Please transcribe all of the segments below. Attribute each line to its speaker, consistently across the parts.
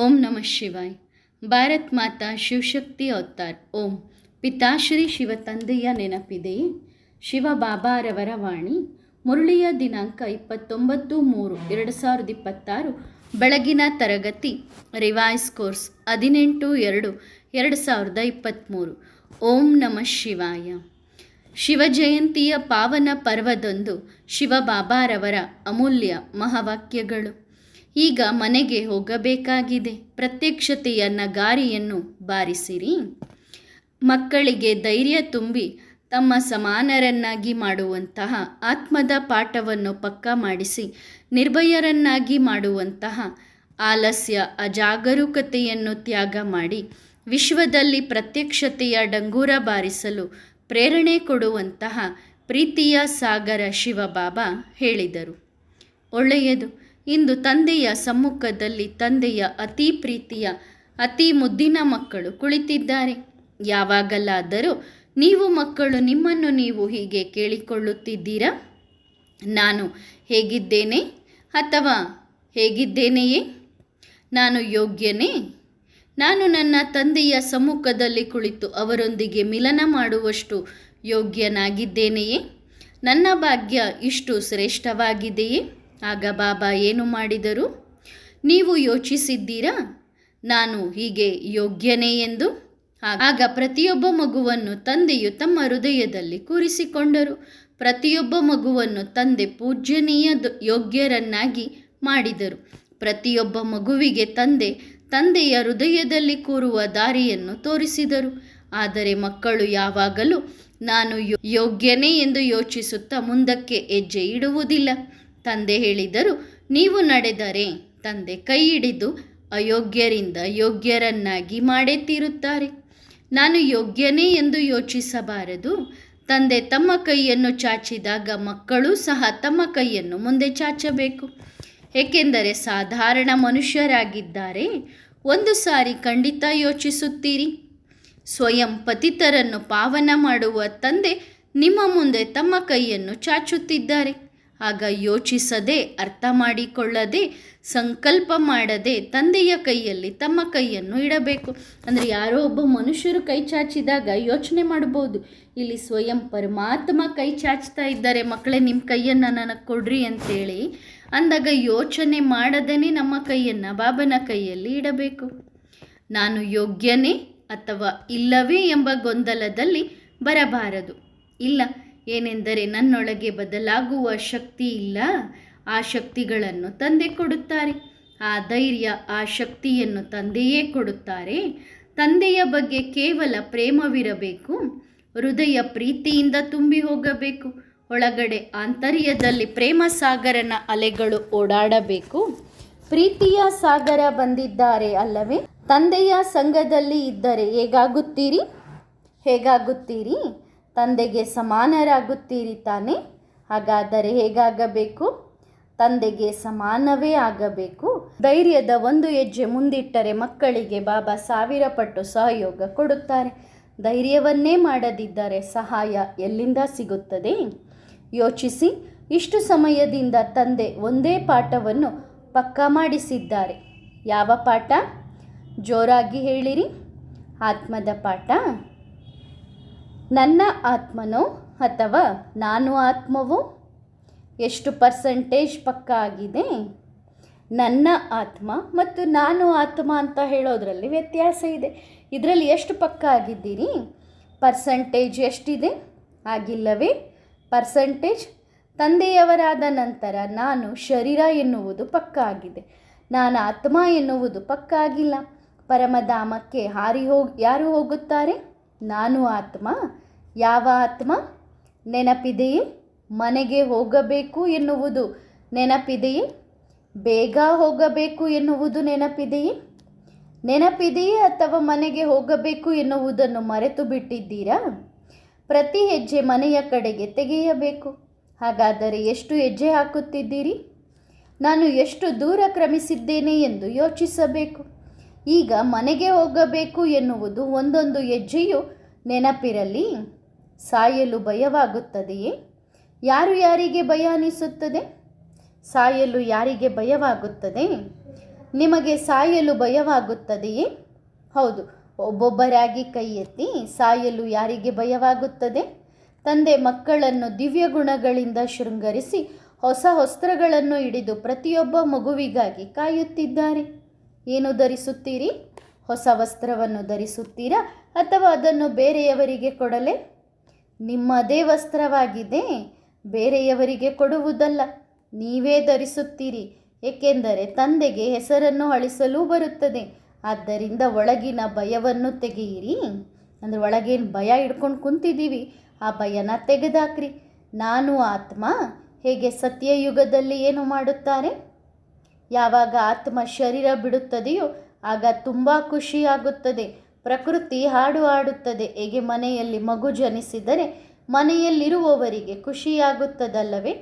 Speaker 1: ಓಂ ನಮಃ ಶಿವಾಯ್. ಭಾರತ್ ಮಾತಾ ಶಿವಶಕ್ತಿ ಅವತಾರ್. ಓಂ. ಪಿತಾಶ್ರೀ ಶಿವ ತಂದೆಯ ನೆನಪಿದೆಯೇ? ಶಿವ ಬಾಬಾರವರ ವಾಣಿ. ಮುರಳಿಯ ದಿನಾಂಕ 29/3/2026. ಬೆಳಗಿನ ತರಗತಿ ರಿವೈಸ್ ಕೋರ್ಸ್ 18/2/2023. ಓಂ ನಮಃ ಶಿವಾಯ. ಶಿವಜಯಂತಿಯ ಪಾವನ ಪರ್ವದಂದು ಶಿವಬಾಬಾರವರ ಅಮೂಲ್ಯ ಮಹಾವಾಕ್ಯಗಳು. ಈಗ ಮನೆಗೆ ಹೋಗಬೇಕಾಗಿದೆ. ಪ್ರತ್ಯಕ್ಷತೆಯ ನಗಾರಿಯನ್ನು ಬಾರಿಸಿರಿ. ಮಕ್ಕಳಿಗೆ ಧೈರ್ಯ ತುಂಬಿ ತಮ್ಮ ಸಮಾನರನ್ನಾಗಿ ಮಾಡುವಂತಹ ಆತ್ಮದ ಪಾಠವನ್ನು ಪಕ್ಕಾ ಮಾಡಿಸಿ ನಿರ್ಭಯರನ್ನಾಗಿ ಮಾಡುವಂತಹ ಆಲಸ್ಯ ಅಜಾಗರೂಕತೆಯನ್ನು ತ್ಯಾಗ ಮಾಡಿ ವಿಶ್ವದಲ್ಲಿ ಪ್ರತ್ಯಕ್ಷತೆಯ ಡಂಗೂರ ಬಾರಿಸಲು ಪ್ರೇರಣೆ ಕೊಡುವಂತಹ ಪ್ರೀತಿಯ ಸಾಗರ ಶಿವಬಾಬಾ ಹೇಳಿದರು. ಒಳ್ಳೆಯದು. ಇಂದು ತಂದೆಯ ಸಮ್ಮುಖದಲ್ಲಿ ತಂದೆಯ ಅತಿ ಪ್ರೀತಿಯ ಅತಿ ಮುದ್ದಿನ ಮಕ್ಕಳು ಕುಳಿತಿದ್ದಾರೆ. ಯಾವಾಗಲಾದರೂ ನೀವು ಮಕ್ಕಳು ನಿಮ್ಮನ್ನು ನೀವು ಹೀಗೆ ಕೇಳಿಕೊಳ್ಳುತ್ತಿದ್ದೀರಾ? ನಾನು ಹೇಗಿದ್ದೇನೆ ಅಥವಾ ಹೇಗಿದ್ದೇನೆಯೇ? ನಾನು ಯೋಗ್ಯನೇ? ನಾನು ನನ್ನ ತಂದೆಯ ಸಮ್ಮುಖದಲ್ಲಿ ಕುಳಿತು ಅವರೊಂದಿಗೆ ಮಿಲನ ಮಾಡುವಷ್ಟು ಯೋಗ್ಯನಾಗಿದ್ದೇನೆಯೇ? ನನ್ನ ಭಾಗ್ಯ ಇಷ್ಟು ಶ್ರೇಷ್ಠವಾಗಿದೆಯೇ? ಆಗ ಬಾಬಾ ಏನು ಮಾಡಿದರು? ನೀವು ಯೋಚಿಸಿದ್ದೀರಾ ನಾನು ಹೀಗೆ ಯೋಗ್ಯನೇ ಎಂದು? ಆಗ ಪ್ರತಿಯೊಬ್ಬ ಮಗುವನ್ನು ತಂದೆಯು ತಮ್ಮ ಹೃದಯದಲ್ಲಿ ಕೂರಿಸಿಕೊಂಡರು. ಪ್ರತಿಯೊಬ್ಬ ಮಗುವನ್ನು ತಂದೆ ಪೂಜ್ಯನೀಯ ಯೋಗ್ಯರನ್ನಾಗಿ ಮಾಡಿದರು. ಪ್ರತಿಯೊಬ್ಬ ಮಗುವಿಗೆ ತಂದೆಯ ಹೃದಯದಲ್ಲಿ ಕೂರುವ ದಾರಿಯನ್ನು ತೋರಿಸಿದರು. ಆದರೆ ಮಕ್ಕಳು ಯಾವಾಗಲೂ ನಾನು ಯೋಗ್ಯನೇ ಎಂದು ಯೋಚಿಸುತ್ತಾ ಮುಂದಕ್ಕೆ ಹೆಜ್ಜೆ ಇಡುವುದಿಲ್ಲ. ತಂದೆ ಹೇಳಿದರು, ನೀವು ನಡೆದರೆ ತಂದೆ ಕೈ ಹಿಡಿದು ಅಯೋಗ್ಯರಿಂದ ಯೋಗ್ಯರನ್ನಾಗಿ ಮಾಡೇ ತೀರುತ್ತಾರೆ. ನಾನು ಯೋಗ್ಯನೇ ಎಂದು ಯೋಚಿಸಬಾರದು. ತಂದೆ ತಮ್ಮ ಕೈಯನ್ನು ಚಾಚಿದಾಗ ಮಕ್ಕಳು ಸಹ ತಮ್ಮ ಕೈಯನ್ನು ಮುಂದೆ ಚಾಚಬೇಕು. ಏಕೆಂದರೆ ಸಾಧಾರಣ ಮನುಷ್ಯರಾಗಿದ್ದಾರೆ. ಒಂದು ಸಾರಿ ಖಂಡಿತ ಯೋಚಿಸುತ್ತೀರಿ. ಸ್ವಯಂ ಪತಿತರನ್ನು ಪಾವನ ಮಾಡುವ ತಂದೆ ನಿಮ್ಮ ಮುಂದೆ ತಮ್ಮ ಕೈಯನ್ನು ಚಾಚುತ್ತಿದ್ದಾರೆ. ಆಗ ಯೋಚಿಸದೆ, ಅರ್ಥ ಮಾಡಿಕೊಳ್ಳದೆ, ಸಂಕಲ್ಪ ಮಾಡದೆ ತಂದೆಯ ಕೈಯಲ್ಲಿ ತಮ್ಮ ಕೈಯನ್ನು ಇಡಬೇಕು. ಅಂದರೆ ಯಾರೋ ಒಬ್ಬ ಮನುಷ್ಯರು ಕೈ ಚಾಚಿದಾಗ ಯೋಚನೆ ಮಾಡ್ಬೋದು, ಇಲ್ಲಿ ಸ್ವಯಂ ಪರಮಾತ್ಮ ಕೈ ಚಾಚ್ತಾ ಇದ್ದಾರೆ, ಮಕ್ಕಳೇ ನಿಮ್ಮ ಕೈಯನ್ನು ನನಗೆ ಕೊಡ್ರಿ ಅಂತೇಳಿ ಅಂದಾಗ ಯೋಚನೆ ಮಾಡದೇ ನಮ್ಮ ಕೈಯನ್ನು ಬಾಬನ ಕೈಯಲ್ಲಿ ಇಡಬೇಕು. ನಾನು ಯೋಗ್ಯನೇ ಅಥವಾ ಇಲ್ಲವೇ ಎಂಬ ಗೊಂದಲದಲ್ಲಿ ಬರಬಾರದು. ಇಲ್ಲ, ಏನೆಂದರೆ ನನ್ನೊಳಗೆ ಬದಲಾಗುವ ಶಕ್ತಿ ಇಲ್ಲ. ಆ ಶಕ್ತಿಗಳನ್ನು ತಂದೆ ಕೊಡುತ್ತಾರೆ. ಆ ಧೈರ್ಯ, ಆ ಶಕ್ತಿಯನ್ನು ತಂದೆಯೇ ಕೊಡುತ್ತಾರೆ. ತಂದೆಯ ಬಗ್ಗೆ ಕೇವಲ ಪ್ರೇಮವಿರಬೇಕು. ಹೃದಯ ಪ್ರೀತಿಯಿಂದ ತುಂಬಿ ಹೋಗಬೇಕು. ಒಳಗಡೆ ಆಂತರ್ಯದಲ್ಲಿ ಪ್ರೇಮ ಸಾಗರನ ಅಲೆಗಳು ಓಡಾಡಬೇಕು. ಪ್ರೀತಿಯ ಸಾಗರ ಬಂದಿದ್ದಾರೆ ಅಲ್ಲವೇ? ತಂದೆಯ ಸಂಘದಲ್ಲಿ ಇದ್ದರೆ ಹೇಗಾಗುತ್ತೀರಿ? ತಂದೆಗೆ ಸಮಾನರಾಗುತ್ತೀರಿ ತಾನೆ? ಹಾಗಾದರೆ ಹೇಗಾಗಬೇಕು? ತಂದೆಗೆ ಸಮಾನವೇ ಆಗಬೇಕು. ಧೈರ್ಯದ ಒಂದು ಹೆಜ್ಜೆ ಮುಂದಿಟ್ಟರೆ ಮಕ್ಕಳಿಗೆ ಬಾಬಾ 1000 ಪಟ್ಟು ಸಹಯೋಗ ಕೊಡುತ್ತಾರೆ. ಧೈರ್ಯವನ್ನೇ ಮಾಡದಿದ್ದರೆ ಸಹಾಯ ಎಲ್ಲಿಂದ ಸಿಗುತ್ತದೆ? ಯೋಚಿಸಿ. ಇಷ್ಟು ಸಮಯದಿಂದ ತಂದೆ ಒಂದೇ ಪಾಠವನ್ನು ಪಕ್ಕಾ ಮಾಡಿಸಿದ್ದಾರೆ. ಯಾವ ಪಾಠ? ಜೋರಾಗಿ ಹೇಳಿರಿ. ಆತ್ಮದ ಪಾಠ. ನನ್ನ ಆತ್ಮನೋ ಅಥವಾ ನಾನು ಆತ್ಮವೋ? ಎಷ್ಟು ಪರ್ಸೆಂಟೇಜ್ ಪಕ್ಕಾ ಆಗಿದೆ? ನನ್ನ ಆತ್ಮ ಮತ್ತು ನಾನು ಆತ್ಮ ಅಂತ ಹೇಳೋದ್ರಲ್ಲಿ ವ್ಯತ್ಯಾಸ ಇದೆ. ಇದರಲ್ಲಿ ಎಷ್ಟು ಪಕ್ಕಾ ಆಗಿದ್ದೀರಿ? ಪರ್ಸೆಂಟೇಜ್ ಎಷ್ಟಿದೆ? ಆಗಿಲ್ಲವೇ? ಪರ್ಸೆಂಟೇಜ್ ತಂದೆಯವರಾದ ನಂತರ ನಾನು ಶರೀರ ಎನ್ನುವುದು ಪಕ್ಕಾ ಆಗಿದೆ. ನಾನು ಆತ್ಮ ಎನ್ನುವುದು ಪಕ್ಕಾ ಆಗಿಲ್ಲ. ಪರಮಧಾಮಕ್ಕೆ ಯಾರು ಹೋಗುತ್ತಾರೆ? ನಾನು ಆತ್ಮ. ಯಾವ ಆತ್ಮ? ನೆನಪಿದೆಯೇ? ಮನೆಗೆ ಹೋಗಬೇಕು ಎನ್ನುವುದು ನೆನಪಿದೆಯೇ? ಬೇಗ ಹೋಗಬೇಕು ಎನ್ನುವುದು ನೆನಪಿದೆಯೇ ಅಥವಾ ಮನೆಗೆ ಹೋಗಬೇಕು ಎನ್ನುವುದನ್ನು ಮರೆತು ಬಿಟ್ಟಿದ್ದೀರಾ? ಪ್ರತಿ ಹೆಜ್ಜೆ ಮನೆಯ ಕಡೆಗೆ ತೆಗೆಯಬೇಕು. ಹಾಗಾದರೆ ಎಷ್ಟು ಹೆಜ್ಜೆ ಹಾಕುತ್ತಿದ್ದೀರಿ? ನಾನು ಎಷ್ಟು ದೂರ ಕ್ರಮಿಸಿದ್ದೇನೆ ಎಂದು ಯೋಚಿಸಬೇಕು. ಈಗ ಮನೆಗೆ ಹೋಗಬೇಕು ಎನ್ನುವುದು ಒಂದೊಂದು ಹೆಜ್ಜೆಯು ನೆನಪಿರಲಿ. ಸಾಯಲು ಭಯವಾಗುತ್ತದೆಯೇ? ಯಾರಿಗೆ ಭಯ ಅನಿಸುತ್ತದೆ? ಸಾಯಲು ಯಾರಿಗೆ ಭಯವಾಗುತ್ತದೆ? ನಿಮಗೆ ಸಾಯಲು ಭಯವಾಗುತ್ತದೆಯೇ? ಹೌದು, ಒಬ್ಬೊಬ್ಬರಾಗಿ ಕೈ ಎತ್ತಿ. ಸಾಯಲು ಯಾರಿಗೆ ಭಯವಾಗುತ್ತದೆ? ತಂದೆ ಮಕ್ಕಳನ್ನು ದಿವ್ಯ ಗುಣಗಳಿಂದ ಶೃಂಗರಿಸಿ ಹೊಸ ವಸ್ತ್ರಗಳನ್ನು ಹಿಡಿದು ಪ್ರತಿಯೊಬ್ಬ ಮಗುವಿಗಾಗಿ ಕಾಯುತ್ತಿದ್ದಾರೆ. ಏನು ಧರಿಸುತ್ತೀರಿ? ಹೊಸ ವಸ್ತ್ರವನ್ನು ಧರಿಸುತ್ತೀರಾ ಅಥವಾ ಅದನ್ನು ಬೇರೆಯವರಿಗೆ ಕೊಡಲೇ? ನಿಮ್ಮದೇ ವಸ್ತ್ರವಾಗಿದೆ, ಬೇರೆಯವರಿಗೆ ಕೊಡುವುದಲ್ಲ, ನೀವೇ ಧರಿಸುತ್ತೀರಿ. ಏಕೆಂದರೆ ತಂದೆಗೆ ಹೆಸರನ್ನು ಅಳಿಸಲು ಬರುತ್ತದೆ. ಆದ್ದರಿಂದ ಒಳಗಿನ ಭಯವನ್ನು ತೆಗೆಯಿರಿ. ಅಂದರೆ ಒಳಗೇನು ಭಯ ಹಿಡ್ಕೊಂಡು ಕುಂತಿದ್ದೀವಿ, ಆ ಭಯನ ತೆಗೆದಾಕ್ರಿ. ನಾನು ಆತ್ಮ. ಹೇಗೆ ಸತ್ಯಯುಗದಲ್ಲಿ ಏನು ಮಾಡುತ್ತಾರೆ? ಯಾವಾಗ ಆತ್ಮ ಶರೀರ ಬಿಡುತ್ತದೆಯೋ ಆಗ ತುಂಬ ಖುಷಿಯಾಗುತ್ತದೆ. ಪ್ರಕೃತಿ ಹಾಡು ಹಾಡುತ್ತದೆ. ಹೇಗೆ ಮನೆಯಲ್ಲಿ ಮಗು ಜನಿಸಿದರೆ ಮನೆಯಲ್ಲಿರುವವರಿಗೆ ಖುಷಿಯಾಗುತ್ತದಲ್ಲವೇ?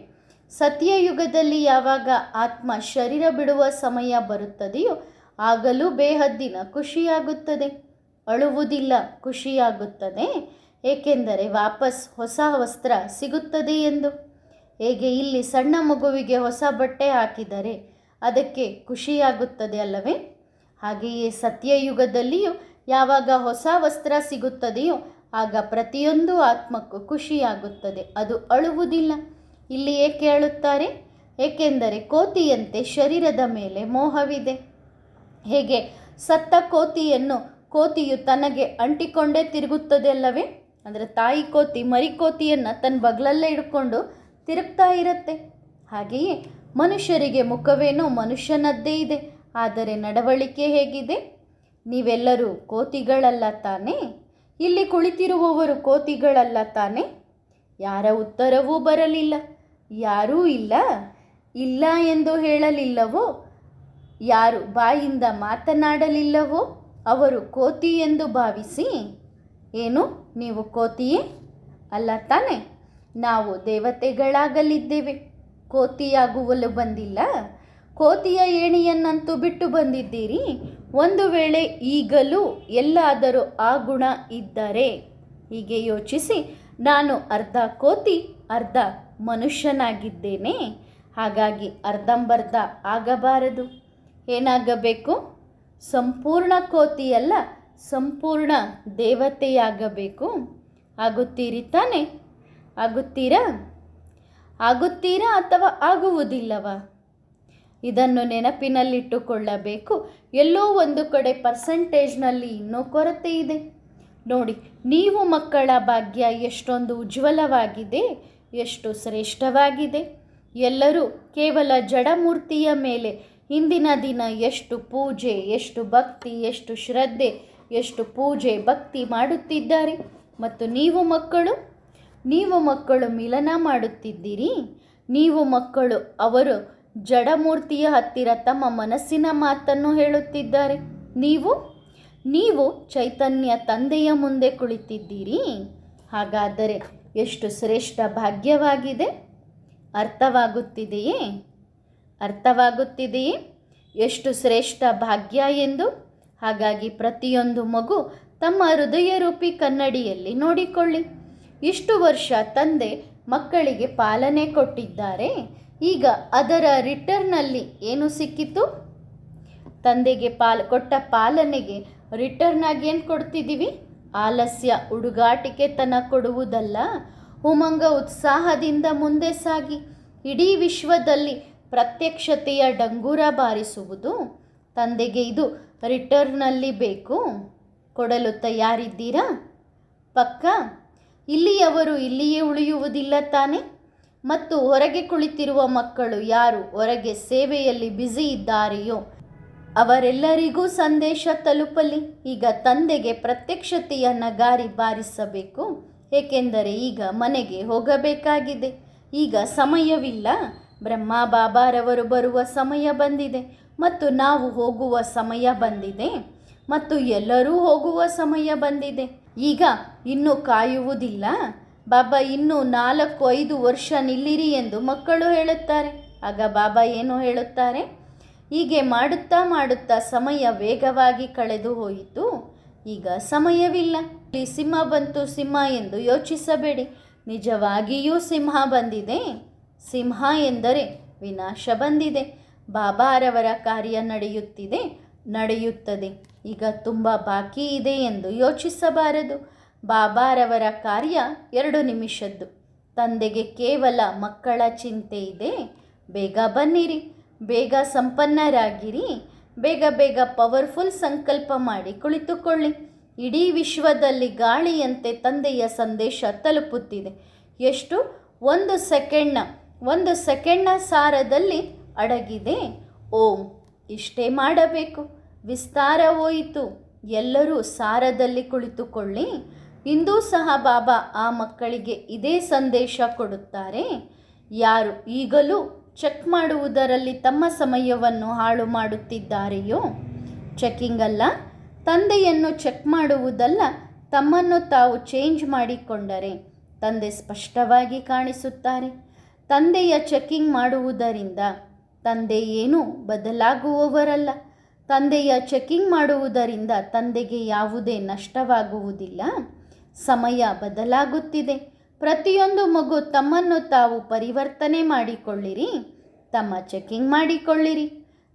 Speaker 1: ಸತ್ಯಯುಗದಲ್ಲಿ ಯಾವಾಗ ಆತ್ಮ ಶರೀರ ಬಿಡುವ ಸಮಯ ಬರುತ್ತದೆಯೋ ಆಗಲೂ ಬೇಹದ್ದಿನ ಖುಷಿಯಾಗುತ್ತದೆ. ಅಳುವುದಿಲ್ಲ, ಖುಷಿಯಾಗುತ್ತದೆ. ಏಕೆಂದರೆ ವಾಪಸ್ ಹೊಸ ವಸ್ತ್ರ ಸಿಗುತ್ತದೆ ಎಂದು. ಹೇಗೆ ಇಲ್ಲಿ ಸಣ್ಣ ಮಗುವಿಗೆ ಹೊಸ ಬಟ್ಟೆ ಹಾಕಿದರೆ ಅದಕ್ಕೆ ಖುಷಿಯಾಗುತ್ತದೆ ಅಲ್ಲವೇ? ಹಾಗೆಯೇ ಸತ್ಯಯುಗದಲ್ಲಿಯೂ ಯಾವಾಗ ಹೊಸ ವಸ್ತ್ರ ಸಿಗುತ್ತದೆಯೋ ಆಗ ಪ್ರತಿಯೊಂದು ಆತ್ಮಕ್ಕೂ ಖುಷಿಯಾಗುತ್ತದೆ. ಅದು ಅಳುವುದಿಲ್ಲ. ಇಲ್ಲಿ ಏಕೆ ಅಳುತ್ತಾರೆ? ಏಕೆಂದರೆ ಕೋತಿಯಂತೆ ಶರೀರದ ಮೇಲೆ ಮೋಹವಿದೆ. ಹೇಗೆ ಸತ್ತ ಕೋತಿಯು ತನಗೆ ಅಂಟಿಕೊಂಡೇ ತಿರುಗುತ್ತದೆ ಅಲ್ಲವೇ? ಅಂದರೆ ತಾಯಿ ಕೋತಿ ಮರಿ ಕೋತಿಯನ್ನು ತನ್ನ ಬಗಲಲ್ಲೇ ಹಿಡ್ಕೊಂಡು ತಿರುಗ್ತಾ ಇರುತ್ತೆ. ಹಾಗೆಯೇ ಮನುಷ್ಯರಿಗೆ ಮುಖವೇನೋ ಮನುಷ್ಯನದ್ದೇ ಇದೆ, ಆದರೆ ನಡವಳಿಕೆ ಹೇಗಿದೆ? ನೀವೆಲ್ಲರೂ ಕೋತಿಗಳಲ್ಲ ತಾನೇ? ಇಲ್ಲಿ ಕುಳಿತಿರುವವರು ಕೋತಿಗಳಲ್ಲ ತಾನೇ? ಯಾರ ಉತ್ತರವೂ ಬರಲಿಲ್ಲ. ಯಾರೂ ಇಲ್ಲ ಎಂದು ಹೇಳಲಿಲ್ಲವೋ? ಯಾರು ಬಾಯಿಂದ ಮಾತನಾಡಲಿಲ್ಲವೋ ಅವರು ಕೋತಿ ಎಂದು ಭಾವಿಸಿ. ಏನು, ನೀವು ಕೋತಿಯೇ ಅಲ್ಲ ತಾನೆ? ನಾವು ದೇವತೆಗಳಾಗಲಿದ್ದೇವೆ, ಕೋತಿಯಾಗುವಲು ಬಂದಿಲ್ಲ. ಕೋತಿಯ ಏಣಿಯನ್ನಂತೂ ಬಿಟ್ಟು ಬಂದಿದ್ದೀರಿ. ಒಂದು ವೇಳೆ ಈಗಲೂ ಎಲ್ಲಾದರೂ ಆ ಗುಣ ಇದ್ದರೆ ಹೀಗೆ ಯೋಚಿಸಿ, ನಾನು ಅರ್ಧ ಕೋತಿ ಅರ್ಧ ಮನುಷ್ಯನಾಗಿದ್ದೇನೆ. ಹಾಗಾಗಿ ಅರ್ಧಂಬರ್ಧ ಆಗಬಾರದು. ಏನಾಗಬೇಕು? ಸಂಪೂರ್ಣ ಕೋತಿಯಲ್ಲ, ಸಂಪೂರ್ಣ ದೇವತೆಯಾಗಬೇಕು. ಆಗುತ್ತೀರಿ ತಾನೆ? ಆಗುತ್ತೀರಾ ಅಥವಾ ಆಗುವುದಿಲ್ಲವಾ? ಇದನ್ನು ನೆನಪಿನಲ್ಲಿಟ್ಟುಕೊಳ್ಳಬೇಕು. ಎಲ್ಲೋ ಒಂದು ಕಡೆ ಪರ್ಸೆಂಟೇಜ್ನಲ್ಲಿ ಇನ್ನೂ ಕೊರತೆ ಇದೆ. ನೋಡಿ, ನೀವು ಮಕ್ಕಳ ಭಾಗ್ಯ ಎಷ್ಟೊಂದು ಉಜ್ವಲವಾಗಿದೆ, ಎಷ್ಟು ಶ್ರೇಷ್ಠವಾಗಿದೆ. ಎಲ್ಲರೂ ಕೇವಲ ಜಡಮೂರ್ತಿಯ ಮೇಲೆ ಹಿಂದಿನ ದಿನ ಎಷ್ಟು ಪೂಜೆ, ಎಷ್ಟು ಭಕ್ತಿ, ಎಷ್ಟು ಶ್ರದ್ಧೆ, ಎಷ್ಟು ಪೂಜೆ ಭಕ್ತಿ ಮಾಡುತ್ತಿದ್ದಾರೆ. ಮತ್ತು ನೀವು ಮಕ್ಕಳು ಮಿಲನ ಮಾಡುತ್ತಿದ್ದೀರಿ. ನೀವು ಮಕ್ಕಳು ಅವರು ಜಡಮೂರ್ತಿಯ ಹತ್ತಿರ ತಮ್ಮ ಮನಸ್ಸಿನ ಮಾತನ್ನು ಹೇಳುತ್ತಿದ್ದಾರೆ. ನೀವು ಚೈತನ್ಯ ತಂದೆಯ ಮುಂದೆ ಕುಳಿತಿದ್ದೀರಿ. ಹಾಗಾದರೆ ಎಷ್ಟು ಶ್ರೇಷ್ಠ ಭಾಗ್ಯವಾಗಿದೆ. ಅರ್ಥವಾಗುತ್ತಿದೆಯೇ? ಎಷ್ಟು ಶ್ರೇಷ್ಠ ಭಾಗ್ಯ ಎಂದು. ಹಾಗಾಗಿ ಪ್ರತಿಯೊಂದು ಮಗು ತಮ್ಮ ಹೃದಯರೂಪಿ ಕನ್ನಡಿಯಲ್ಲಿ ನೋಡಿಕೊಳ್ಳಿ. ಇಷ್ಟು ವರ್ಷ ತಂದೆ ಮಕ್ಕಳಿಗೆ ಪಾಲನೆ ಕೊಟ್ಟಿದ್ದಾರೆ. ಈಗ ಅದರ ರಿಟರ್ನಲ್ಲಿ ಏನು ಸಿಕ್ಕಿತು? ತಂದೆಗೆ ಕೊಟ್ಟ ಪಾಲನೆಗೆ ರಿಟರ್ನಾಗಿ ಏನು ಕೊಡ್ತಿದ್ದೀವಿ? ಆಲಸ್ಯ, ಹುಡುಗಾಟಿಕೆತನ ಕೊಡುವುದಲ್ಲ. ಉಮಂಗ ಉತ್ಸಾಹದಿಂದ ಮುಂದೆ ಸಾಗಿ ಇಡೀ ವಿಶ್ವದಲ್ಲಿ ಪ್ರತ್ಯಕ್ಷತೆಯ ಡಂಗೂರ ಬಾರಿಸುವುದು. ತಂದೆಗೆ ಇದು ರಿಟರ್ನಲ್ಲಿ ಬೇಕು. ಕೊಡಲು ತಯಾರಿದ್ದೀರಾ? ಪಕ್ಕಾ? ಇಲ್ಲಿಯವರು ಇಲ್ಲಿಯೇ ಉಳಿಯುವುದಿಲ್ಲ ತಾನೆ? ಮತ್ತು ಹೊರಗೆ ಕುಳಿತಿರುವ ಮಕ್ಕಳು ಯಾರು ಹೊರಗೆ ಸೇವೆಯಲ್ಲಿ ಬ್ಯುಸಿ ಇದ್ದಾರೆಯೋ ಅವರೆಲ್ಲರಿಗೂ ಸಂದೇಶ ತಲುಪಲಿ. ಈಗ ತಂದೆಗೆ ಪ್ರತ್ಯಕ್ಷತೆಯ ನಗಾರಿ ಬಾರಿಸಬೇಕು. ಏಕೆಂದರೆ ಈಗ ಮನೆಗೆ ಹೋಗಬೇಕಾಗಿದೆ. ಈಗ ಸಮಯವಿಲ್ಲ. ಬ್ರಹ್ಮ ಬಾಬಾರವರು ಬರುವ ಸಮಯ ಬಂದಿದೆ ಮತ್ತು ನಾವು ಹೋಗುವ ಸಮಯ ಬಂದಿದೆ ಮತ್ತು ಎಲ್ಲರೂ ಹೋಗುವ ಸಮಯ ಬಂದಿದೆ. ಈಗ ಇನ್ನೂ ಕಾಯುವುದಿಲ್ಲ. ಬಾಬಾ ಇನ್ನೂ 4-5 ವರ್ಷ ನಿಲ್ಲಿರಿ ಎಂದು ಮಕ್ಕಳು ಹೇಳುತ್ತಾರೆ. ಆಗ ಬಾಬಾ ಏನು ಹೇಳುತ್ತಾರೆ? ಹೀಗೆ ಮಾಡುತ್ತಾ ಸಮಯ ವೇಗವಾಗಿ ಕಳೆದು ಹೋಯಿತು. ಈಗ ಸಮಯವಿಲ್ಲ. ಇಲ್ಲಿ ಸಿಂಹ ಬಂತು ಎಂದು ಯೋಚಿಸಬೇಡಿ. ನಿಜವಾಗಿಯೂ ಸಿಂಹ ಬಂದಿದೆ. ಸಿಂಹ ಎಂದರೆ ವಿನಾಶ ಬಂದಿದೆ. ಬಾಬಾರವರ ಕಾರ್ಯ ನಡೆಯುತ್ತದೆ. ಈಗ ತುಂಬ ಬಾಕಿ ಇದೆ ಎಂದು ಯೋಚಿಸಬಾರದು. ಬಾಬಾರವರ ಕಾರ್ಯ 2 ನಿಮಿಷದ್ದು. ತಂದೆಗೆ ಕೇವಲ ಮಕ್ಕಳ ಚಿಂತೆ ಇದೆ. ಬೇಗ ಬನ್ನಿರಿ, ಬೇಗ ಸಂಪನ್ನರಾಗಿರಿ, ಬೇಗ ಬೇಗ ಪವರ್ಫುಲ್ ಸಂಕಲ್ಪ ಮಾಡಿ ಕುಳಿತುಕೊಳ್ಳಿ. ಇಡೀ ವಿಶ್ವದಲ್ಲಿ ಗಾಳಿಯಂತೆ ತಂದೆಯ ಸಂದೇಶ ತಲುಪುತ್ತಿದೆ. ಎಷ್ಟು? 1 ಸೆಕೆಂಡ್ನ ಸಾರದಲ್ಲಿ ಅಡಗಿದೆ. ಓಂ ಇಷ್ಟೇ ಮಾಡಬೇಕು. ವಿಸ್ತಾರ ಹೋಯಿತು. ಎಲ್ಲರೂ ಸಾರದಲ್ಲಿ ಕುಳಿತುಕೊಳ್ಳಿ. ಇಂದೂ ಸಹ ಬಾಬಾ ಆ ಮಕ್ಕಳಿಗೆ ಇದೇ ಸಂದೇಶ ಕೊಡುತ್ತಾರೆ. ಯಾರು ಈಗಲೂ ಚೆಕ್ ಮಾಡುವುದರಲ್ಲಿ ತಮ್ಮ ಸಮಯವನ್ನು ಹಾಳು ಮಾಡುತ್ತಿದ್ದಾರೆಯೋ, ಚೆಕ್ಕಿಂಗ್ ಅಲ್ಲ, ತಂದೆಯನ್ನು ಚೆಕ್ ಮಾಡುವುದಲ್ಲ, ತಮ್ಮನ್ನು ತಾವು ಚೇಂಜ್ ಮಾಡಿಕೊಂಡರೆ ತಂದೆ ಸ್ಪಷ್ಟವಾಗಿ ಕಾಣಿಸುತ್ತಾರೆ. ತಂದೆಯ ಚೆಕ್ಕಿಂಗ್ ಮಾಡುವುದರಿಂದ ತಂದೆ ಏನೂ ಬದಲಾಗುವವರಲ್ಲ. ತಂದೆಯ ಚೆಕ್ಕಿಂಗ್ ಮಾಡುವುದರಿಂದ ತಂದೆಗೆ ಯಾವುದೇ ನಷ್ಟವಾಗುವುದಿಲ್ಲ. ಸಮಯ ಬದಲಾಗುತ್ತಿದೆ. ಪ್ರತಿಯೊಂದು ಮಗು ತಮ್ಮನ್ನು ತಾವು ಪರಿವರ್ತನೆ ಮಾಡಿಕೊಳ್ಳಿರಿ. ತಮ್ಮ ಚೆಕ್ಕಿಂಗ್ ಮಾಡಿಕೊಳ್ಳಿರಿ.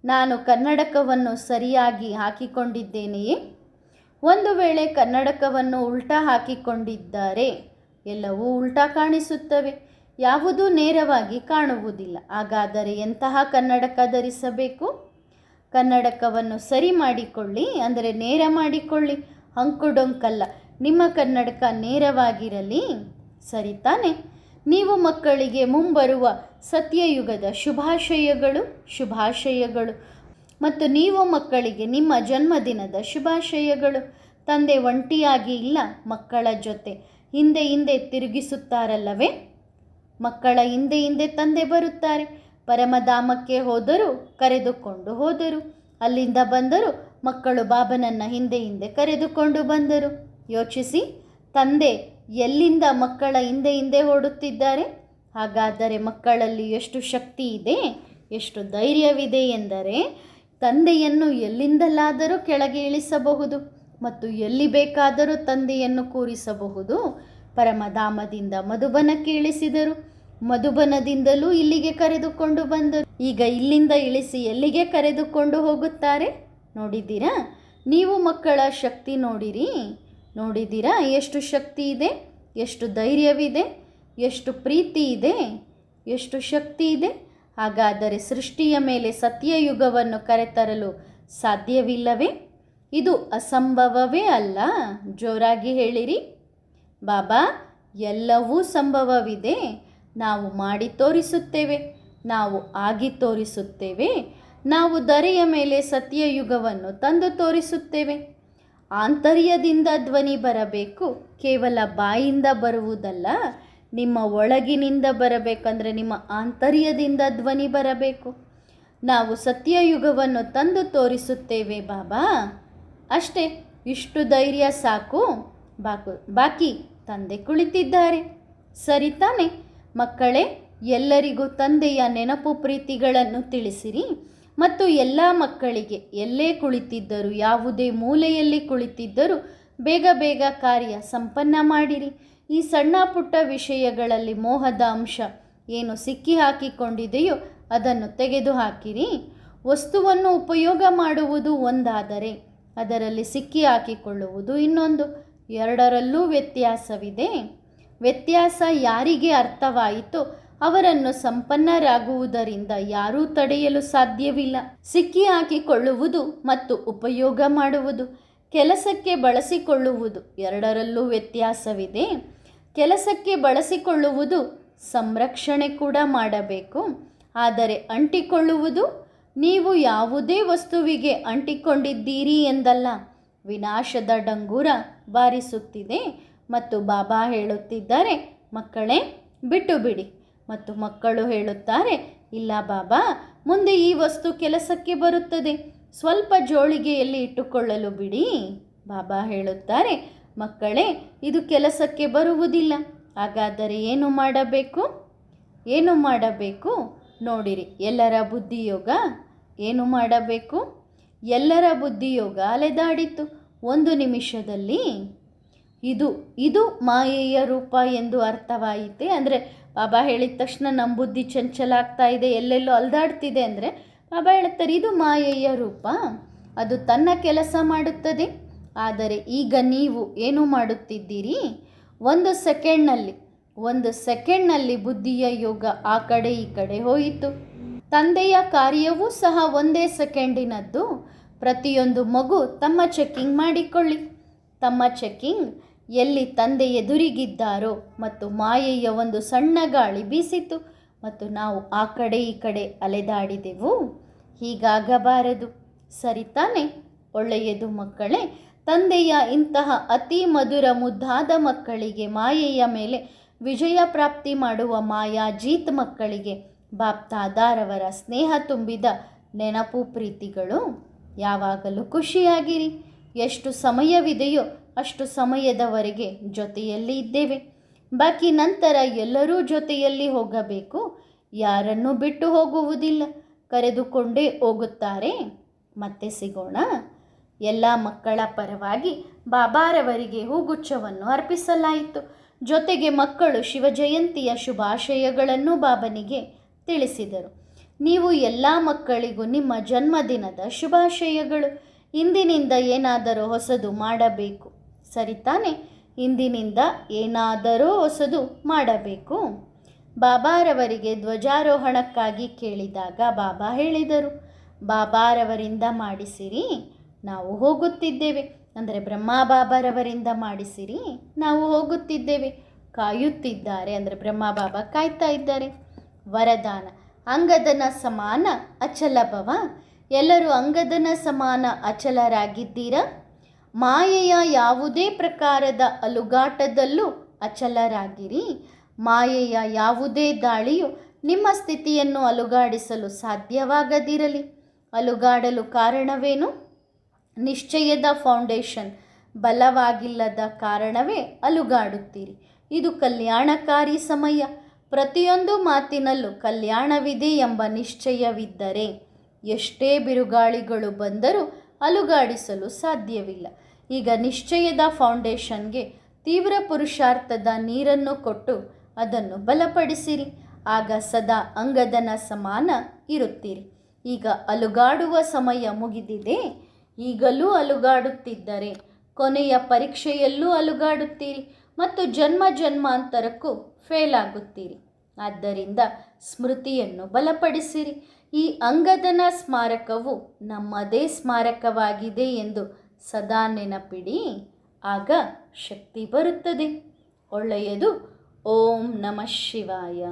Speaker 1: ನಾನು ಕನ್ನಡಕವನ್ನು ಸರಿಯಾಗಿ ಹಾಕಿಕೊಂಡಿದ್ದೇನೆಯೇ? ಒಂದು ವೇಳೆ ಕನ್ನಡಕವನ್ನು ಉಲ್ಟಾ ಹಾಕಿಕೊಂಡಿದ್ದರೆ ಎಲ್ಲವೂ ಉಲ್ಟಾ ಕಾಣಿಸುತ್ತವೆ. ಯಾವುದೂ ನೇರವಾಗಿ ಕಾಣುವುದಿಲ್ಲ. ಹಾಗಾದರೆ ಎಂತಹ ಕನ್ನಡಕ ಧರಿಸಬೇಕು? ಕನ್ನಡಕವನ್ನು ಸರಿ ಮಾಡಿಕೊಳ್ಳಿ, ಅಂದರೆ ನೇರ ಮಾಡಿಕೊಳ್ಳಿ. ಅಂಕುಡೊಂಕಲ್ಲ, ನಿಮ್ಮ ಕನ್ನಡಕ ನೇರವಾಗಿರಲಿ. ಸರಿ ತಾನೆ? ನೀವು ಮಕ್ಕಳಿಗೆ ಮುಂಬರುವ ಸತ್ಯಯುಗದ ಶುಭಾಶಯಗಳು ಮತ್ತು ನೀವು ಮಕ್ಕಳಿಗೆ ನಿಮ್ಮ ಜನ್ಮದಿನದ ಶುಭಾಶಯಗಳು. ತಂದೆ ಒಂಟಿಯಾಗಿ ಇಲ್ಲ, ಮಕ್ಕಳ ಜೊತೆ ಹಿಂದೆ ತಿರುಗಿಸುತ್ತಾರಲ್ಲವೇ? ಮಕ್ಕಳ ಹಿಂದೆ ತಂದೆ ಬರುತ್ತಾರೆ. ಪರಮಧಾಮಕ್ಕೆ ಹೋದರು, ಕರೆದುಕೊಂಡು ಹೋದರು. ಅಲ್ಲಿಂದ ಬಂದರು, ಮಕ್ಕಳು ಬಾಬನನ್ನು ಹಿಂದೆ ಕರೆದುಕೊಂಡು ಬಂದರು. ಯೋಚಿಸಿ, ತಂದೆ ಎಲ್ಲಿಂದ ಮಕ್ಕಳ ಹಿಂದೆ ಓಡುತ್ತಿದ್ದಾರೆ? ಹಾಗಾದರೆ ಮಕ್ಕಳಲ್ಲಿ ಎಷ್ಟು ಶಕ್ತಿ ಇದೆ, ಎಷ್ಟು ಧೈರ್ಯವಿದೆ ಎಂದರೆ ತಂದೆಯನ್ನು ಎಲ್ಲಿಂದಲಾದರೂ ಕೆಳಗೆ ಇಳಿಸಬಹುದು ಮತ್ತು ಎಲ್ಲಿ ಬೇಕಾದರೂ ತಂದೆಯನ್ನು ಕೂರಿಸಬಹುದು. ಪರಮಧಾಮದಿಂದ ಮಧುಬನಕ್ಕೆ ಇಳಿಸಿದರು, ಮಧುಬನದಿಂದಲೂ ಇಲ್ಲಿಗೆ ಕರೆದುಕೊಂಡು ಬಂದರು. ಈಗ ಇಲ್ಲಿಂದ ಇಳಿಸಿ ಎಲ್ಲಿಗೆ ಕರೆದುಕೊಂಡು ಹೋಗುತ್ತಾರೆ ನೋಡಿದ್ದೀರಾ? ನೀವು ಮಕ್ಕಳ ಶಕ್ತಿ ನೋಡಿದ್ದೀರಾ? ಎಷ್ಟು ಶಕ್ತಿ ಇದೆ, ಎಷ್ಟು ಧೈರ್ಯವಿದೆ, ಎಷ್ಟು ಪ್ರೀತಿ ಇದೆ, ಎಷ್ಟು ಶಕ್ತಿ ಇದೆ. ಹಾಗಾದರೆ ಸೃಷ್ಟಿಯ ಮೇಲೆ ಸತ್ಯಯುಗವನ್ನು ಕರೆತರಲು ಸಾಧ್ಯವಿಲ್ಲವೇ? ಇದು ಅಸಂಭವವೇ ಅಲ್ಲ. ಜೋರಾಗಿ ಹೇಳಿರಿ. ಬಾಬಾ, ಎಲ್ಲವೂ ಸಂಭವವಿದೆ. ನಾವು ಮಾಡಿ ತೋರಿಸುತ್ತೇವೆ, ನಾವು ಆಗಿ ತೋರಿಸುತ್ತೇವೆ. ನಾವು ಧರೆಯ ಮೇಲೆ ಸತ್ಯಯುಗವನ್ನು ತಂದು ತೋರಿಸುತ್ತೇವೆ. ಆಂತರ್ಯದಿಂದ ಧ್ವನಿ ಬರಬೇಕು, ಕೇವಲ ಬಾಯಿಂದ ಬರುವುದಲ್ಲ. ನಿಮ್ಮ ಒಳಗಿನಿಂದ ಬರಬೇಕಂದ್ರೆ ನಿಮ್ಮ ಆಂತರ್ಯದಿಂದ ಧ್ವನಿ ಬರಬೇಕು. ನಾವು ಸತ್ಯಯುಗವನ್ನು ತಂದು ತೋರಿಸುತ್ತೇವೆ ಬಾಬಾ. ಅಷ್ಟೇ, ಇಷ್ಟು ಧೈರ್ಯ ಸಾಕು. ಬಾಕಿ ತಂದೆ ಕುಳಿತಿದ್ದಾರೆ. ಸರಿ ತಾನೆ? ಮಕ್ಕಳೇ, ಎಲ್ಲರಿಗೂ ತಂದೆಯ ನೆನಪು ಪ್ರೀತಿಗಳನ್ನು ತಿಳಿಸಿರಿ. ಮತ್ತು ಎಲ್ಲ ಮಕ್ಕಳಿಗೆ ಎಲ್ಲೇ ಕುಳಿತಿದ್ದರೂ, ಯಾವುದೇ ಮೂಲೆಯಲ್ಲಿ ಕುಳಿತಿದ್ದರೂ ಬೇಗ ಬೇಗ ಕಾರ್ಯ ಸಂಪನ್ನ ಮಾಡಿರಿ. ಈ ಸಣ್ಣ ಪುಟ್ಟ ವಿಷಯಗಳಲ್ಲಿ ಮೋಹದ ಅಂಶ ಏನು ಸಿಕ್ಕಿ ಹಾಕಿಕೊಂಡಿದೆಯೋ ಅದನ್ನು ತೆಗೆದುಹಾಕಿರಿ. ವಸ್ತುವನ್ನು ಉಪಯೋಗ ಮಾಡುವುದು ಒಂದಾದರೆ ಅದರಲ್ಲಿ ಸಿಕ್ಕಿ ಹಾಕಿಕೊಳ್ಳುವುದು ಇನ್ನೊಂದು. ಎರಡರಲ್ಲೂ ವ್ಯತ್ಯಾಸವಿದೆ. ವ್ಯತ್ಯಾಸ ಯಾರಿಗೆ ಅರ್ಥವಾಯಿತೋ ಅವರನ್ನು ಸಂಪನ್ನರಾಗುವುದರಿಂದ ಯಾರೂ ತಡೆಯಲು ಸಾಧ್ಯವಿಲ್ಲ. ಸಿಕ್ಕಿ ಹಾಕಿಕೊಳ್ಳುವುದು ಮತ್ತು ಉಪಯೋಗ ಮಾಡುವುದು, ಕೆಲಸಕ್ಕೆ ಬಳಸಿಕೊಳ್ಳುವುದು, ಎರಡರಲ್ಲೂ ವ್ಯತ್ಯಾಸವಿದೆ. ಕೆಲಸಕ್ಕೆ ಬಳಸಿಕೊಳ್ಳುವುದು ಸಂರಕ್ಷಣೆ ಕೂಡ ಮಾಡಬೇಕು. ಆದರೆ ಅಂಟಿಕೊಳ್ಳುವುದು, ನೀವು ಯಾವುದೇ ವಸ್ತುವಿಗೆ ಅಂಟಿಕೊಂಡಿದ್ದೀರಿ ಎಂದಲ್ಲ, ವಿನಾಶದ ಡಂಗೂರ ಬಾರಿಸುತ್ತಿದೆ. ಮತ್ತು ಬಾಬಾ ಹೇಳುತ್ತಿದ್ದಾರೆ, ಮಕ್ಕಳೇ ಬಿಟ್ಟು ಬಿಡಿ. ಮತ್ತು ಮಕ್ಕಳು ಹೇಳುತ್ತಾರೆ, ಇಲ್ಲ ಬಾಬಾ, ಮುಂದೆ ಈ ವಸ್ತು ಕೆಲಸಕ್ಕೆ ಬರುತ್ತದೆ, ಸ್ವಲ್ಪ ಜೋಳಿಗೆಯಲ್ಲಿ ಇಟ್ಟುಕೊಳ್ಳಲು ಬಿಡಿ. ಬಾಬಾ ಹೇಳುತ್ತಾರೆ, ಮಕ್ಕಳೇ ಇದು ಕೆಲಸಕ್ಕೆ ಬರುವುದಿಲ್ಲ. ಹಾಗಾದರೆ ಏನು ಮಾಡಬೇಕು ನೋಡಿರಿ. ಎಲ್ಲರ ಬುದ್ಧಿಯೋಗ ಏನು ಮಾಡಬೇಕು? ಎಲ್ಲರ ಬುದ್ಧಿಯೋಗ ಅಲೆದಾಡಿತು 1 ನಿಮಿಷದಲ್ಲಿ. ಇದು ಮಾಯೆಯ ರೂಪ ಎಂದು ಅರ್ಥವಾಯಿತೆ. ಅಂದರೆ ಬಾಬಾ ಹೇಳಿದ ತಕ್ಷಣ ನಮ್ಮ ಬುದ್ಧಿ ಚಂಚಲ ಆಗ್ತಾ ಇದೆ, ಎಲ್ಲೆಲ್ಲೋ ಅಲ್ದಾಡ್ತಿದೆ ಅಂದರೆ ಬಾಬಾ ಹೇಳ್ತಾರೆ, ಇದು ಮಾಯೆಯ ರೂಪ, ಅದು ತನ್ನ ಕೆಲಸ ಮಾಡುತ್ತದೆ. ಆದರೆ ಈಗ ನೀವು ಏನು ಮಾಡುತ್ತಿದ್ದೀರಿ? ಒಂದು ಸೆಕೆಂಡ್ನಲ್ಲಿ ಬುದ್ಧಿಯ ಯೋಗ ಆ ಕಡೆ ಈ ಕಡೆ ಹೋಯಿತು. ತಂದೆಯ ಕಾರ್ಯವೂ ಸಹ ಒಂದೇ ಸೆಕೆಂಡಿನದ್ದು. ಪ್ರತಿಯೊಂದು ಮಗು ತಮ್ಮ ಚೆಕ್ಕಿಂಗ್ ಮಾಡಿಕೊಳ್ಳಿ. ತಮ್ಮ ಚೆಕ್ಕಿಂಗ್ ಎಲ್ಲಿ ತಂದೆ ಎದುರಿಗಿದ್ದಾರೋ ಮತ್ತು ಮಾಯೆಯ ಒಂದು ಸಣ್ಣ ಗಾಳಿ ಬೀಸಿತು ಮತ್ತು ನಾವು ಆ ಕಡೆ ಈ ಕಡೆ ಅಲೆದಾಡಿದೆವು. ಹೀಗಾಗಬಾರದು, ಸರಿ ತಾನೆ? ಒಳ್ಳೆಯದು ಮಕ್ಕಳೇ. ತಂದೆಯ ಇಂತಹ ಅತಿ ಮಧುರ ಮುದ್ದಾದ ಮಕ್ಕಳಿಗೆ, ಮಾಯೆಯ ಮೇಲೆ ವಿಜಯ ಪ್ರಾಪ್ತಿ ಮಾಡುವ ಮಾಯಾಜೀತ್ ಮಕ್ಕಳಿಗೆ ಬಾಪ್ತಾದಾರವರ ಸ್ನೇಹ ತುಂಬಿದ ನೆನಪು ಪ್ರೀತಿಗಳು. ಯಾವಾಗಲೂ ಖುಷಿಯಾಗಿರಿ. ಎಷ್ಟು ಸಮಯವಿದೆಯೋ ಅಷ್ಟು ಸಮಯದವರೆಗೆ ಜೊತೆಯಲ್ಲಿ ಇದ್ದೇವೆ. ಬಾಕಿ ನಂತರ ಎಲ್ಲರೂ ಜೊತೆಯಲ್ಲಿ ಹೋಗಬೇಕು. ಯಾರನ್ನೂ ಬಿಟ್ಟು ಹೋಗುವುದಿಲ್ಲ, ಕರೆದುಕೊಂಡೇ ಹೋಗುತ್ತಾರೆ. ಮತ್ತೆ ಸಿಗೋಣ. ಎಲ್ಲ ಮಕ್ಕಳ ಪರವಾಗಿ ಬಾಬಾರವರಿಗೆ ಹೂಗುಚ್ಛವನ್ನು ಅರ್ಪಿಸಲಾಯಿತು. ಜೊತೆಗೆ ಮಕ್ಕಳು ಶಿವಜಯಂತಿಯ ಶುಭಾಶಯಗಳನ್ನು ಬಾಬನಿಗೆ ತಿಳಿಸಿದರು. ನೀವು ಎಲ್ಲ ಮಕ್ಕಳಿಗೂ ನಿಮ್ಮ ಜನ್ಮದಿನದ ಶುಭಾಶಯಗಳು. ಇಂದಿನಿಂದ ಏನಾದರೂ ಹೊಸದು ಮಾಡಬೇಕು, ಸರಿ ತಾನೆ? ಇಂದಿನಿಂದ ಏನಾದರೂ ಹೊಸದು ಮಾಡಬೇಕು. ಬಾಬಾರವರಿಗೆ ಧ್ವಜಾರೋಹಣಕ್ಕಾಗಿ ಕೇಳಿದಾಗ ಬಾಬಾ ಹೇಳಿದರು, ಬಾಬಾರವರಿಂದ ಮಾಡಿಸಿರಿ, ನಾವು ಹೋಗುತ್ತಿದ್ದೇವೆ. ಅಂದರೆ ಬ್ರಹ್ಮ ಬಾಬಾರವರಿಂದ ಮಾಡಿಸಿರಿ, ನಾವು ಹೋಗುತ್ತಿದ್ದೇವೆ. ಕಾಯುತ್ತಿದ್ದಾರೆ ಅಂದರೆ ಬ್ರಹ್ಮ ಬಾಬಾ ಕಾಯ್ತಾ ಇದ್ದಾರೆ. ವರದಾನ: ಅಂಗದನ ಸಮಾನ ಅಚಲ ಭವ. ಎಲ್ಲರೂ ಅಂಗದನ ಸಮಾನ ಅಚಲರಾಗಿದ್ದೀರಾ? ಮಾಯೆಯ ಯಾವುದೇ ಪ್ರಕಾರದ ಅಲುಗಾಟದಲ್ಲೂ ಅಚಲರಾಗಿರಿ. ಮಾಯೆಯ ಯಾವುದೇ ದಾಳಿಯು ನಿಮ್ಮ ಸ್ಥಿತಿಯನ್ನು ಅಲುಗಾಡಿಸಲು ಸಾಧ್ಯವಾಗದಿರಲಿ. ಅಲುಗಾಡಲು ಕಾರಣವೇನು? ನಿಶ್ಚಯದ ಫೌಂಡೇಶನ್ ಬಲವಾಗಿಲ್ಲದ ಕಾರಣವೇ ಅಲುಗಾಡುತ್ತೀರಿ. ಇದು ಕಲ್ಯಾಣಕಾರಿ ಸಮಯ. ಪ್ರತಿಯೊಂದು ಮಾತಿನಲ್ಲೂ ಕಲ್ಯಾಣವಿದೆ ಎಂಬ ನಿಶ್ಚಯವಿದ್ದರೆ ಎಷ್ಟೇ ಬಿರುಗಾಳಿಗಳು ಬಂದರೂ ಅಲುಗಾಡಿಸಲು ಸಾಧ್ಯವಿಲ್ಲ. ಈಗ ನಿಶ್ಚಯದ ಫೌಂಡೇಶನ್ಗೆ ತೀವ್ರ ಪುರುಷಾರ್ಥದ ನೀರನ್ನು ಕೊಟ್ಟು ಅದನ್ನು ಬಲಪಡಿಸಿರಿ. ಆಗ ಸದಾ ಅಂಗದನ ಸಮಾನ ಇರುತ್ತೀರಿ. ಈಗ ಅಲುಗಾಡುವ ಸಮಯ ಮುಗಿದಿದೆ. ಈಗಲೂ ಅಲುಗಾಡುತ್ತಿದ್ದರೆ ಕೊನೆಯ ಪರೀಕ್ಷೆಯಲ್ಲೂ ಅಲುಗಾಡುತ್ತೀರಿ ಮತ್ತು ಜನ್ಮ ಜನ್ಮಾಂತರಕ್ಕೂ ಫೇಲ್ ಆಗುತ್ತೀರಿ. ಆದ್ದರಿಂದ ಸ್ಮೃತಿಯನ್ನು ಬಲಪಡಿಸಿರಿ. ಈ ಅಂಗದನ ಸ್ಮಾರಕವು ನಮ್ಮದೇ ಸ್ಮಾರಕವಾಗಿದೆ ಎಂದು ಸದಾ ನೆನಪಿಡಿ. ಆಗ ಶಕ್ತಿ ಬರುತ್ತದೆ. ಒಳ್ಳೆಯದು. ಓಂ ನಮಃ ಶಿವಾಯ.